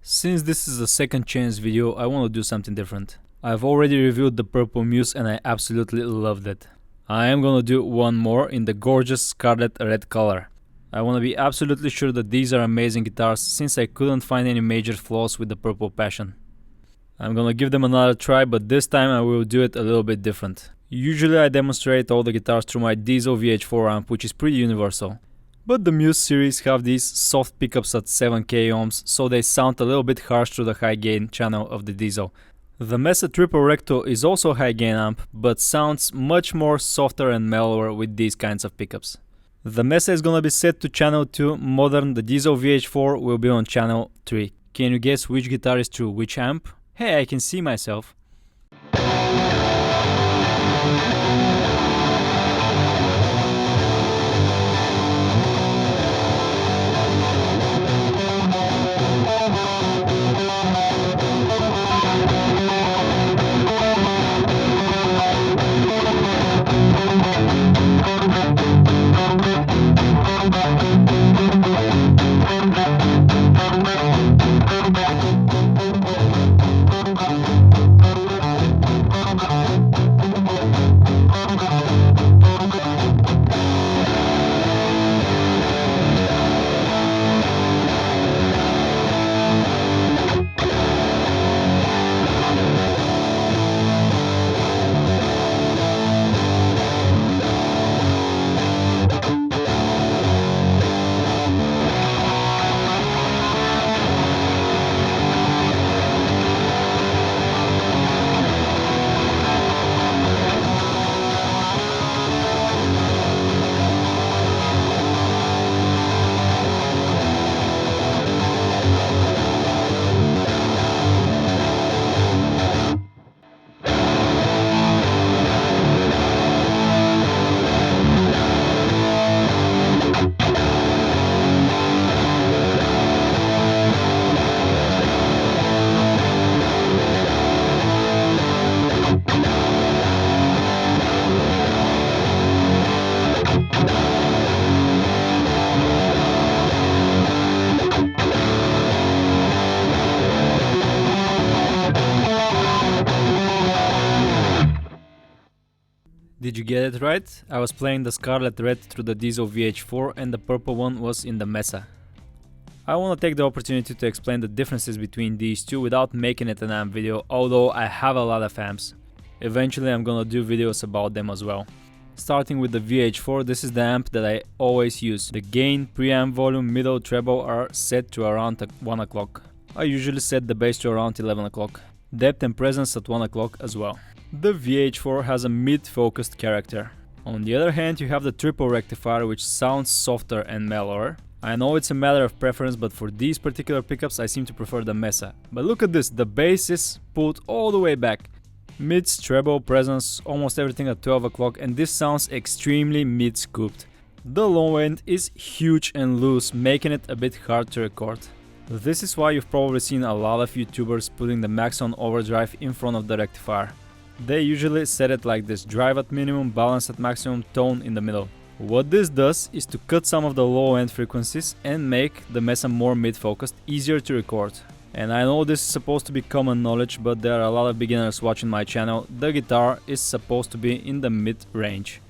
Since this is a second chance video, I want to do something different. I've already reviewed the Purple Muse and I absolutely loved it. I am gonna do one more in the gorgeous Scarlet Red color. I want to be absolutely sure that these are amazing guitars since I couldn't find any major flaws with the Purple Passion. I'm gonna give them another try, but this time I will do it a little bit different. Usually I demonstrate all the guitars through my Diezel VH4 amp, which is pretty universal. But the Muse series have these soft pickups at 7k ohms, so they sound a little bit harsh through the high gain channel of the Diezel. The Mesa Triple Rectifier is also a high gain amp, but sounds much more softer and mellower with these kinds of pickups. The Mesa is gonna be set to channel 2 modern, the Diezel VH4 will be on channel 3. Can you guess which guitar is through which amp? Hey, I can see myself. Did you get it right? I was playing the Scarlet Red through the Diezel VH4 and the purple one was in the Mesa. I want to take the opportunity to explain the differences between these two without making it an amp video, although I have a lot of amps. Eventually I'm gonna do videos about them as well. Starting with the VH4, this is the amp that I always use. The gain, preamp volume, middle, treble are set to around 1 o'clock. I usually set the bass to around 11 o'clock. Depth and presence at 1 o'clock as well. The VH4 has a mid-focused character. On the other hand, you have the Triple Rectifier, which sounds softer and mellower. I know it's a matter of preference, but for these particular pickups I seem to prefer the Mesa. But look at this, the bass is pulled all the way back. Mids, treble, presence, almost everything at 12 o'clock, and this sounds extremely mid-scooped. The low end is huge and loose, making it a bit hard to record. This is why you've probably seen a lot of YouTubers putting the max on overdrive in front of the rectifier. They usually set it like this: drive at minimum, balance at maximum, tone in the middle. What this does is to cut some of the low end frequencies and make the Mesa more mid-focused, easier to record. And I know this is supposed to be common knowledge, but there are a lot of beginners watching my channel. The guitar is supposed to be in the mid-range.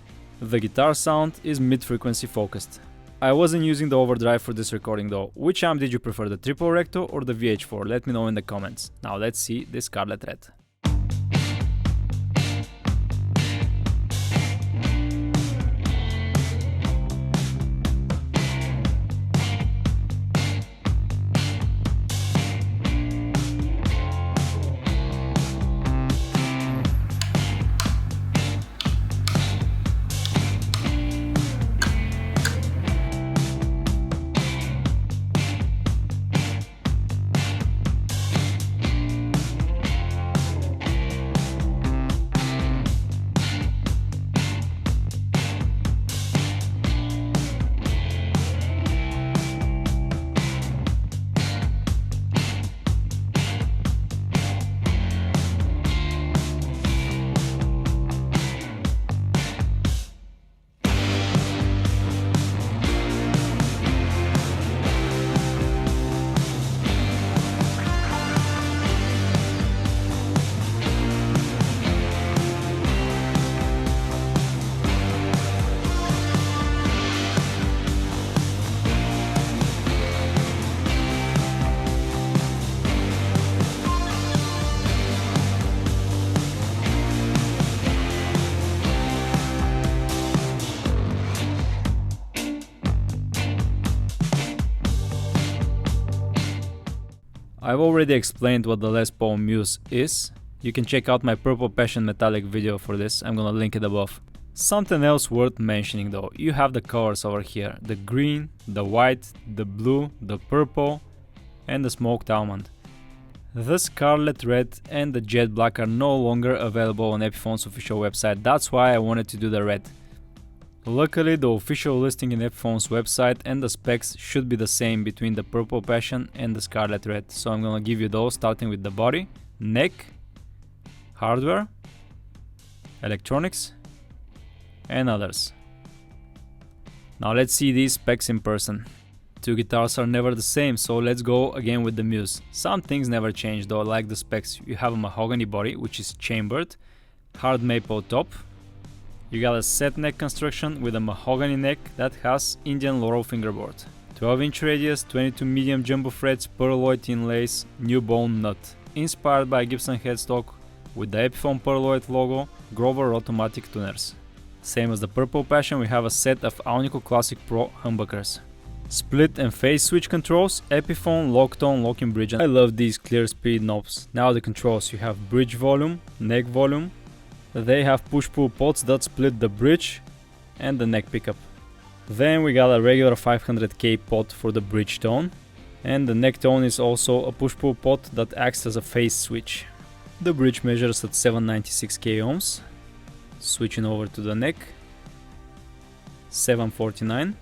The guitar sound is mid-frequency focused. I wasn't using the overdrive for this recording though. Which amp did you prefer, the Triple Recto or the VH4? Let me know in the comments. Now let's see the Scarlet Red. I've already explained what the Les Paul Muse is. You can check out my Purple Passion Metallic video for this, I'm gonna link it above. Something else worth mentioning though, you have the colors over here, the green, the white, the blue, the purple and the smoked almond. The Scarlet Red and the Jet Black are no longer available on Epiphone's official website, that's why I wanted to do the red. Luckily, the official listing in Epiphone's website and the specs should be the same between the Purple Passion and the Scarlet Red, so I'm gonna give you those, starting with the body, neck, hardware, electronics and others. Now let's see these specs in person. Two guitars are never the same, so let's go again with the Muse. Some things never change though, like the specs. You have a mahogany body, which is chambered, hard maple top. You got a set neck construction with a mahogany neck that has Indian laurel fingerboard. 12-inch radius, 22 medium jumbo frets, pearloid inlays, new bone nut. Inspired by Gibson headstock with the Epiphone pearloid logo, Grover automatic tuners. Same as the Purple Passion, we have a set of Aunico Classic Pro humbuckers. Split and phase switch controls, Epiphone, lock tone, locking bridge. I love these clear speed knobs. Now the controls, you have bridge volume, neck volume. They have push-pull pots that split the bridge and the neck pickup. Then we got a regular 500K pot for the bridge tone. And the neck tone is also a push-pull pot that acts as a phase switch. The bridge measures at 796K ohms. Switching over to the neck, 749.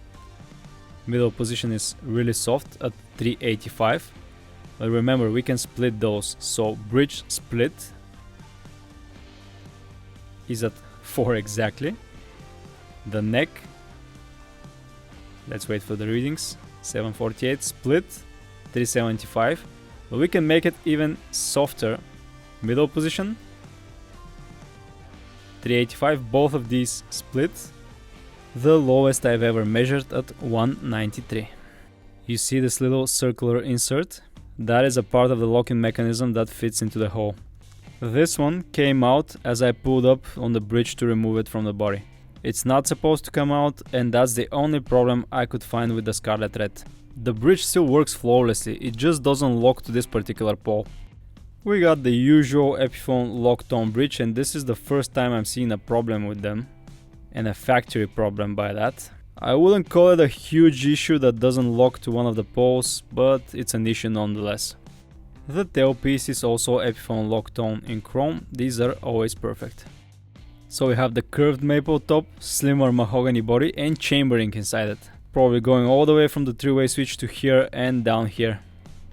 Middle position is really soft at 385. But remember, we can split those, so bridge split is at 4 exactly. The neck, let's wait for the readings, 748, split 375, but we can make it even softer. Middle position 385, both of these split. The lowest I've ever measured at 193. You see this little circular insert? That is a part of the locking mechanism that fits into the hole. This one came out as I pulled up on the bridge to remove it from the body. It's not supposed to come out, and that's the only problem I could find with the Scarlet Red. The bridge still works flawlessly, it just doesn't lock to this particular pole. We got the usual Epiphone lock tone bridge, and this is the first time I'm seeing a problem with them. And a factory problem by that. I wouldn't call it a huge issue that doesn't lock to one of the poles, but it's an issue nonetheless. The tailpiece is also Epiphone lock tone in chrome, these are always perfect. So we have the curved maple top, slimmer mahogany body and chambering inside it. Probably going all the way from the three-way switch to here and down here.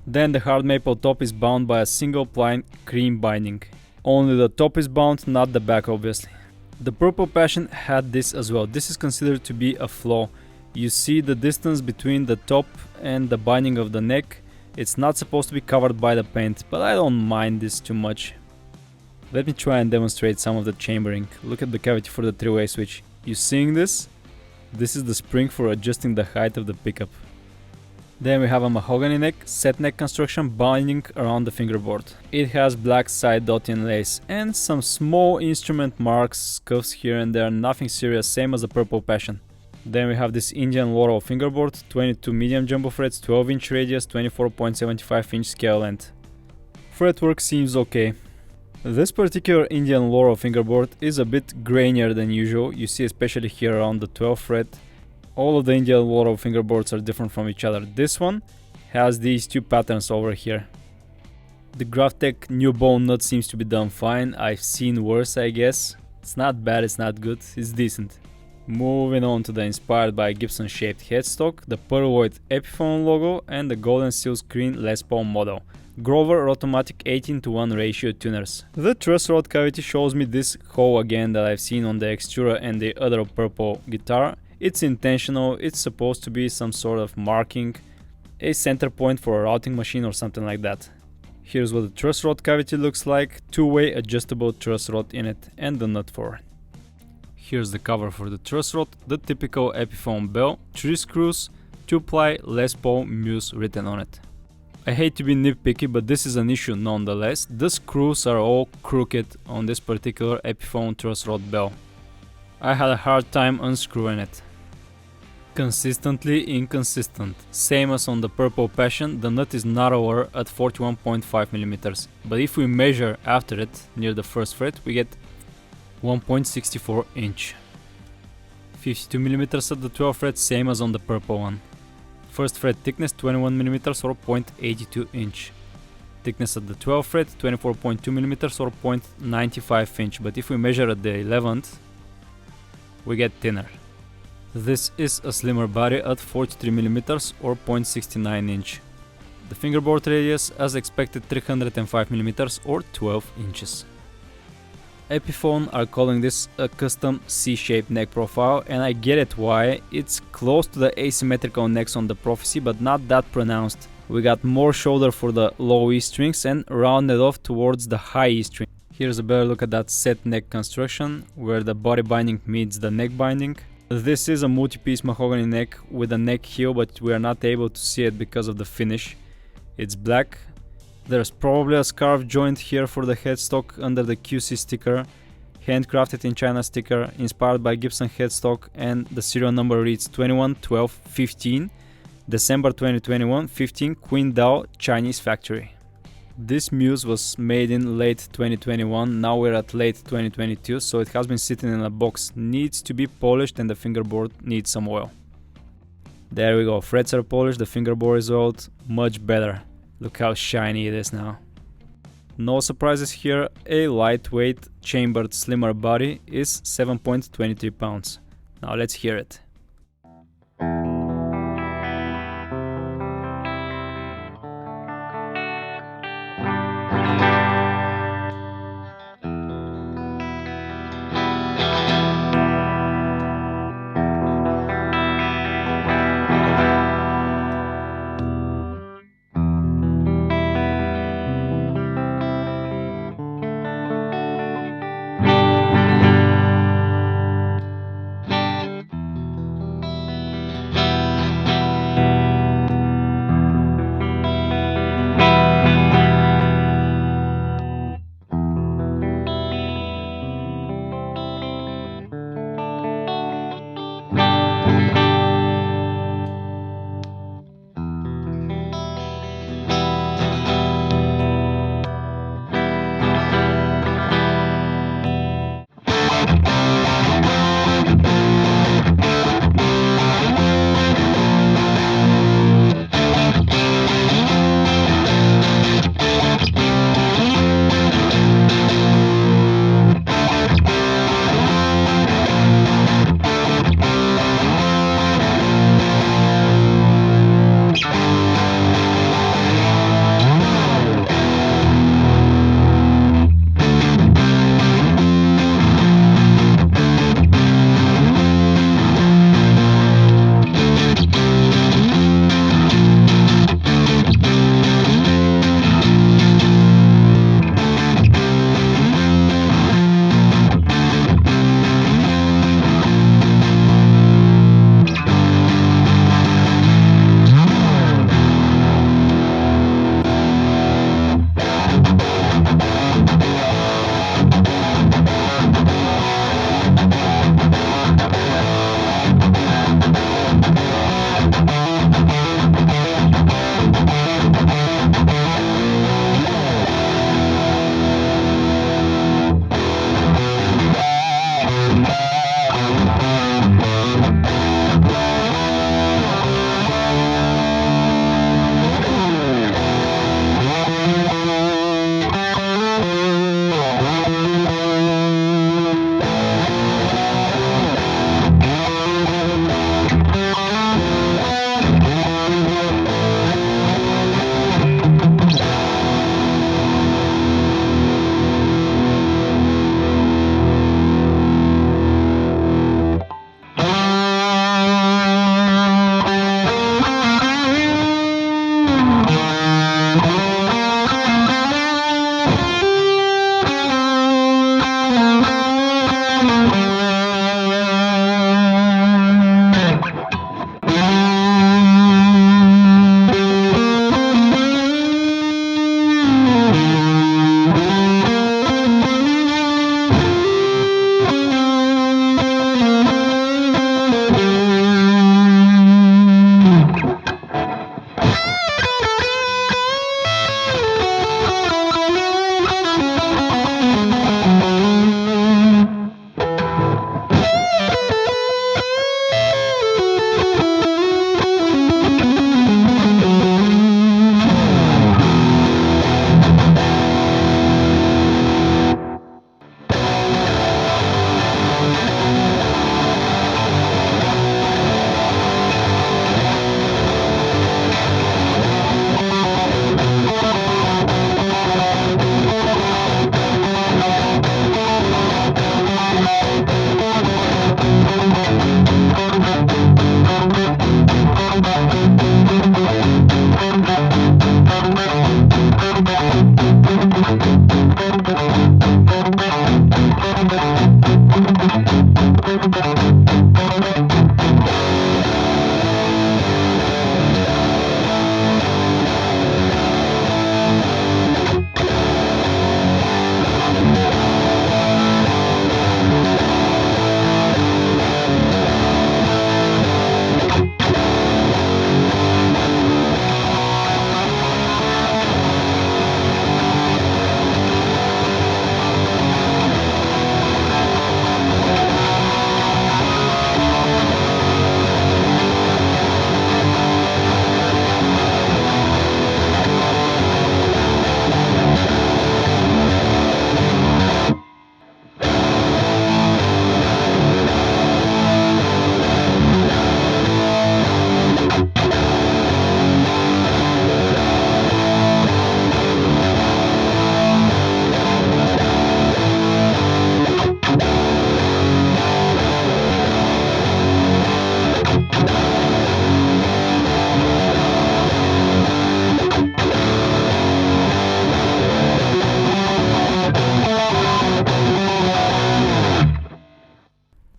Then the hard maple top is bound by a single ply cream binding. Only the top is bound, not the back obviously. The Purple Passion had this as well. This is considered to be a flaw. You see the distance between the top and the binding of the neck. It's not supposed to be covered by the paint, but I don't mind this too much. Let me try and demonstrate some of the chambering. Look at the cavity for the three-way switch. You seeing this? This is the spring for adjusting the height of the pickup. Then we have a mahogany neck, set neck construction binding around the fingerboard. It has black side dot inlays and some small instrument marks, scuffs here and there, nothing serious, same as the Purple Passion. Then we have this Indian laurel fingerboard, 22 medium jumbo frets, 12-inch radius, 24.75-inch scale length. Fretwork seems okay. This particular Indian laurel fingerboard is a bit grainier than usual, you see especially here around the 12th fret. All of the Indian laurel fingerboards are different from each other. This one has these two patterns over here. The Graphtec new bone nut seems to be done fine. I've seen worse, I guess. It's not bad, it's not good, it's decent. Moving on to the inspired by Gibson shaped headstock, the pearloid Epiphone logo and the golden seal screen Les Paul model. Grover automatic 18:1 ratio tuners. The truss rod cavity shows me this hole again that I've seen on the Extura and the other purple guitar. It's intentional, it's supposed to be some sort of marking, a center point for a routing machine or something like that. Here's what the truss rod cavity looks like, two-way adjustable truss rod in it and the nut for it. Here's the cover for the truss rod, the typical Epiphone bell, 3 screws, 2-ply Les Paul Muse written on it. I hate to be nitpicky, but this is an issue nonetheless. The screws are all crooked on this particular Epiphone truss rod bell. I had a hard time unscrewing it. Consistently inconsistent. Same as on the Purple Passion, the nut is narrower at 41.5mm, but if we measure after it, near the first fret, we get 1.64 inch. 52mm at the 12th fret, same as on the purple one. First fret thickness 21mm or 0.82 inch. Thickness at the 12th fret 24.2mm or 0.95 inch, but if we measure at the 11th, we get thinner. This is a slimmer body at 43mm or 0.69 inch. The fingerboard radius, as expected, 305mm or 12 inches. Epiphone are calling this a custom C-shaped neck profile, and I get it why. It's close to the asymmetrical necks on the Prophecy, but not that pronounced. We got more shoulder for the low E strings and rounded off towards the high E string. Here's a better look at that set neck construction, where the body binding meets the neck binding. This is a multi-piece mahogany neck with a neck heel, but we are not able to see it because of the finish. It's black. There's probably a scarf joint here for the headstock under the QC sticker. Handcrafted in China sticker, inspired by Gibson headstock, and the serial number reads 211215, December 2021, 15 Qingdao, Chinese factory. This Muse was made in late 2021, now we're at late 2022, so it has been sitting in a box, needs to be polished, and the fingerboard needs some oil. There we go, frets are polished, the fingerboard is oiled, much better. Look how shiny it is now. No surprises here, a lightweight, chambered, slimmer body is 7.23 pounds. Now let's hear it.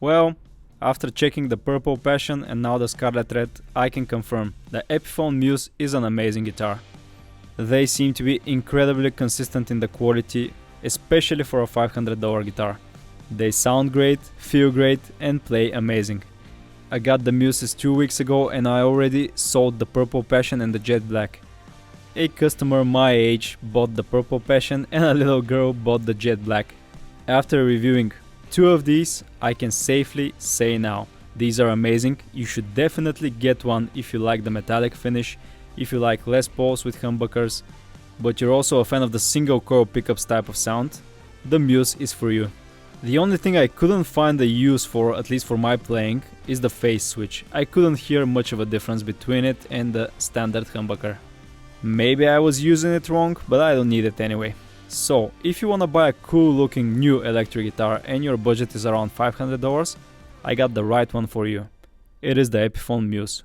Well, after checking the Purple Passion and now the Scarlet Red, I can confirm the Epiphone Muse is an amazing guitar. They seem to be incredibly consistent in the quality, especially for a $500 guitar. They sound great, feel great and play amazing. I got the Muses 2 weeks ago and I already sold the Purple Passion and the Jet Black. A customer my age bought the Purple Passion and a little girl bought the Jet Black. After reviewing 2 of these, I can safely say now, these are amazing. You should definitely get one if you like the metallic finish, if you like Les Pauls with humbuckers, but you're also a fan of the single coil pickups type of sound, the Muse is for you. The only thing I couldn't find a use for, at least for my playing, is the phase switch. I couldn't hear much of a difference between it and the standard humbucker. Maybe I was using it wrong, but I don't need it anyway. So, if you wanna buy a cool looking new electric guitar and your budget is around $500, I got the right one for you. It is the Epiphone Muse.